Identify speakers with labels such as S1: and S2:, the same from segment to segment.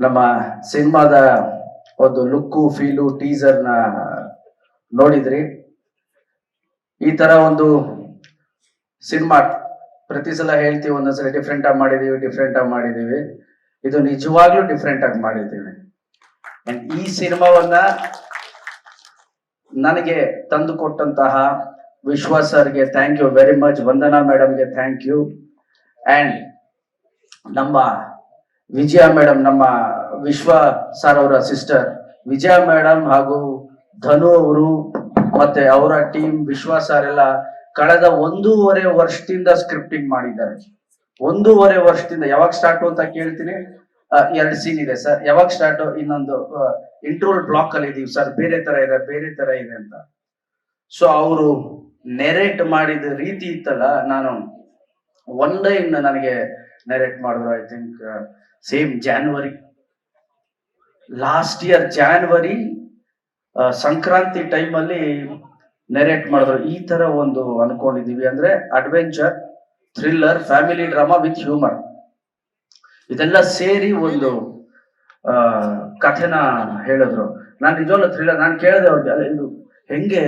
S1: ನಮ್ಮ ಸಿನಿಮಾದ ಒಂದು ಲುಕ್ಕು ಫೀಲು ಟೀಸರ್ನ ನೋಡಿದ್ರಿ. ಈ ತರ ಒಂದು ಸಿನಿಮಾ ಪ್ರತಿ ಸಲ ಹೇಳ್ತೀವಿ, ಒಂದೊಂದ್ಸಲ ಡಿಫ್ರೆಂಟ್ ಆಗಿ ಮಾಡಿದೀವಿ. ಇದು ನಿಜವಾಗ್ಲೂ ಡಿಫ್ರೆಂಟ್ ಆಗಿ ಮಾಡಿದ್ದೀವಿ. ಅಂಡ್ ಈ ಸಿನಿಮಾವನ್ನ ನನಗೆ ತಂದು ಕೊಟ್ಟಂತಹ ವಿಶ್ವಾಸ್ ಸರ್ಗೆ thank you very much, Vandana ಮೇಡಮ್ಗೆ ಥ್ಯಾಂಕ್ ಯು, ಅಂಡ್ ನಮ್ಮ ವಿಜಯ ಮೇಡಮ್, ನಮ್ಮ ವಿಶ್ವ ಸರ್ ಅವರ ಸಿಸ್ಟರ್ ವಿಜಯ ಮೇಡಮ್ ಹಾಗೂ ಧನು ಅವರು ಮತ್ತೆ ಅವರ ಟೀಮ್ ವಿಶ್ವಾಸ್ ಸರ್ ಎಲ್ಲ ಕಳೆದ 1.5 ವರ್ಷದಿಂದ ಸ್ಕ್ರಿಪ್ಟಿಂಗ್ ಮಾಡಿದ್ದಾರೆ. 1.5 ವರ್ಷದಿಂದ. ಯಾವಾಗ ಸ್ಟಾರ್ಟ್ ಅಂತ ಕೇಳ್ತೀನಿ, 2 ಸೀನ್ ಇದೆ ಸರ್, ಯಾವಾಗ ಸ್ಟಾರ್ಟ್, ಇನ್ನೊಂದು ಇಂಟ್ರೋಲ್ ಬ್ಲಾಕ್ ಅಲ್ಲಿ ಇದೀವಿ ಸರ್, ಬೇರೆ ತರ ಇದೆ ಅಂತ. ಸೊ ಅವರು ನೆರೇಟ್ ಮಾಡಿದ ರೀತಿ ಇತ್ತಲ್ಲ, ನಾನು ಒನ್ ಲೈನ್ ನನಗೆ ನೆರೇಟ್ ಮಾಡಿದ್ರು. I think same January last year, January Sankranti ಟೈಮಲ್ಲಿ ನೆರೇಟ್ ಮಾಡಿದ್ರು. ಈ ತರ ಒಂದು ಅನ್ಕೊಂಡಿದೀವಿ, ಅಂದ್ರೆ adventure, thriller, family drama with humour, ಇದೆಲ್ಲ ಸೇರಿ ಒಂದು ಕಥೆನ ಹೇಳಿದ್ರು. ನಾನು ನಿಜವಾಗ್ಲೂ ಥ್ರಿಲ್ಲರ್, ನಾನು ಕೇಳಿದೆ ಅವ್ರಿಗೆ, ಇದು ಹೆಂಗೆ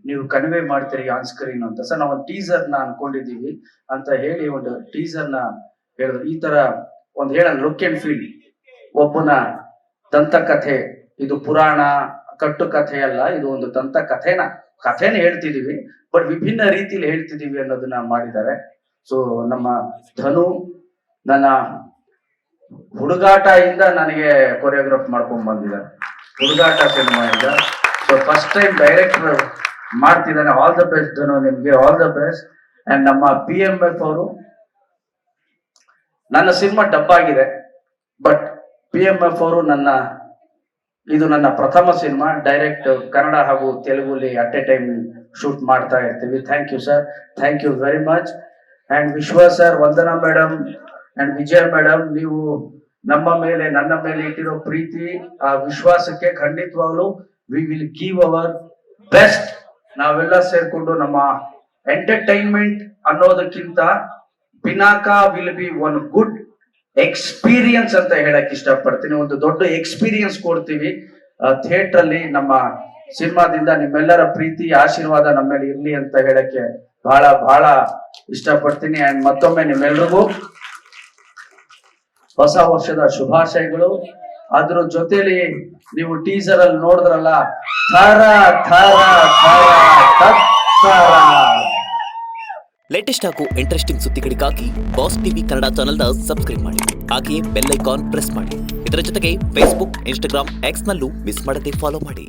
S1: ನೀವು ಕನ್ವೆ ಮಾಡ್ತೀರಿ ಆನ್ ಸ್ಕ್ರೀನ್ ಅಂತ. ಸರ್ ನಾವು ಒಂದು ಟೀಸರ್ ನ ಅನ್ಕೊಂಡಿದೀವಿ ಅಂತ ಹೇಳಿ ಒಂದು ಟೀಸರ್ ನ ಹೇಳಿದ್ರು. ಈ ತರ ಒಂದು ಹೇಳ ಲುಕ್ ಅಂಡ್ ಫೀಲ್, ಒಬ್ಬನ ದಂತಕಥೆ, ಇದು ಪುರಾಣ ಕಟ್ಟು ಕಥೆ ಅಲ್ಲ, ಇದು ಒಂದು ದಂತ ಕಥೆನ ಹೇಳ್ತಿದೀವಿ, ಬಟ್ ವಿಭಿನ್ನ ರೀತಿಯಲ್ಲಿ ಹೇಳ್ತಿದೀವಿ ಅನ್ನೋದನ್ನ ಮಾಡಿದ್ದಾರೆ. ಸೊ ನಮ್ಮ ಧನು ನನ್ನ ಹುಡುಗಾಟ ಇಂದ ನನಗೆ ಕೊರಿಯೋಗ್ರಾಫ್ ಮಾಡ್ಕೊಂಡ್ ಬಂದಿದ್ದಾರೆ, ಹುಡುಗಾಟ ಸಿನಿಮಾ ಇಂದ. ಸೊ ಫಸ್ಟ್ ಟೈಮ್ ಡೈರೆಕ್ಟರ್ ಮಾಡ್ತಿದ್ದಾನೆ. ಆಲ್ ದ ಬೆಸ್ಟ್ ಧನು, ನಿಮ್ಗೆ ಆಲ್ ದ ಬೆಸ್ಟ್. ಅಂಡ್ ನಮ್ಮ PMF ಅವರು, ನನ್ನ ಸಿನಿಮಾ ಡಬ್ ಆಗಿದೆ, ಬಟ್ PMF ಅವರು ಇದು ನನ್ನ ಪ್ರಥಮ ಸಿನಿಮಾ. ಡೈರೆಕ್ಟ್ ಕನ್ನಡ ಹಾಗೂ ತೆಲುಗುಲಿ ಅಟ್ ಎ ಟೈಮ್ ಶೂಟ್ ಮಾಡ್ತಾ ಇರ್ತೀವಿ. Thank you sir, thank you very much. And Vishwas sir, Vandana madam and Vijaya madam, ನೀವು ನನ್ನ ಮೇಲೆ ಇಟ್ಟಿರೋ ಪ್ರೀತಿ, ಆ ವಿಶ್ವಾಸಕ್ಕೆ ಖಂಡಿತವಾಗ್ಲು we will give our best. ನಾವೆಲ್ಲ ಸೇರ್ಕೊಂಡು ನಮ್ಮ ಎಂಟರ್ಟೈನ್ಮೆಂಟ್ ಅನ್ನೋದಕ್ಕಿಂತ Pinaka will be one good experience ಅಂತ ಹೇಳಕ್ ಇಷ್ಟಪಡ್ತೀನಿ. ಒಂದು ದೊಡ್ಡ ಎಕ್ಸ್ಪೀರಿಯನ್ಸ್ ಕೊಡ್ತೀವಿ ಥಿಯೇಟರ್ ಅಲ್ಲಿ. ನಮ್ಮ ಸಿನಿಮಾದಿಂದ ನಿಮ್ಮೆಲ್ಲರ ಪ್ರೀತಿ ಆಶೀರ್ವಾದ ನಮ್ಮ ಮೇಲೆ ಇರ್ಲಿ ಅಂತ ಹೇಳಕ್ಕೆ ಬಹಳ ಬಹಳ ಇಷ್ಟಪಡ್ತೀನಿ. ಅಂಡ್ ಮತ್ತೊಮ್ಮೆ ನಿಮ್ಮೆಲ್ರಿಗೂ ಹೊಸ ವರ್ಷದ ಶುಭಾಶಯಗಳು. ಅದ್ರ ಜೊತೆಲಿ ನೀವು ಟೀಸರ್ ಅಲ್ಲಿ ನೋಡಿದ್ರಲ್ಲ, ಥರ ಥರ ಥರ ಥರ
S2: ಲೇಟೆಸ್ಟ್ ಹಾಗೂ ಇಂಟ್ರೆಸ್ಟಿಂಗ್ ಸುದ್ದಿಗಳಿಗಾಗಿ ಬಾಸ್ ಟಿವಿ ಕನ್ನಡ ಚಾನೆಲ್ನ ಸಬ್ಸ್ಕ್ರೈಬ್ ಮಾಡಿ, ಹಾಗೆಯೇ ಬೆಲ್ ಐಕಾನ್ ಪ್ರೆಸ್ ಮಾಡಿ. ಇದರ ಜೊತೆಗೆ ಫೇಸ್ಬುಕ್, ಇನ್ಸ್ಟಾಗ್ರಾಮ್, ಎಕ್ಸ್ ನಲ್ಲೂ ಮಿಸ್ ಮಾಡದೆ ಫಾಲೋ ಮಾಡಿ.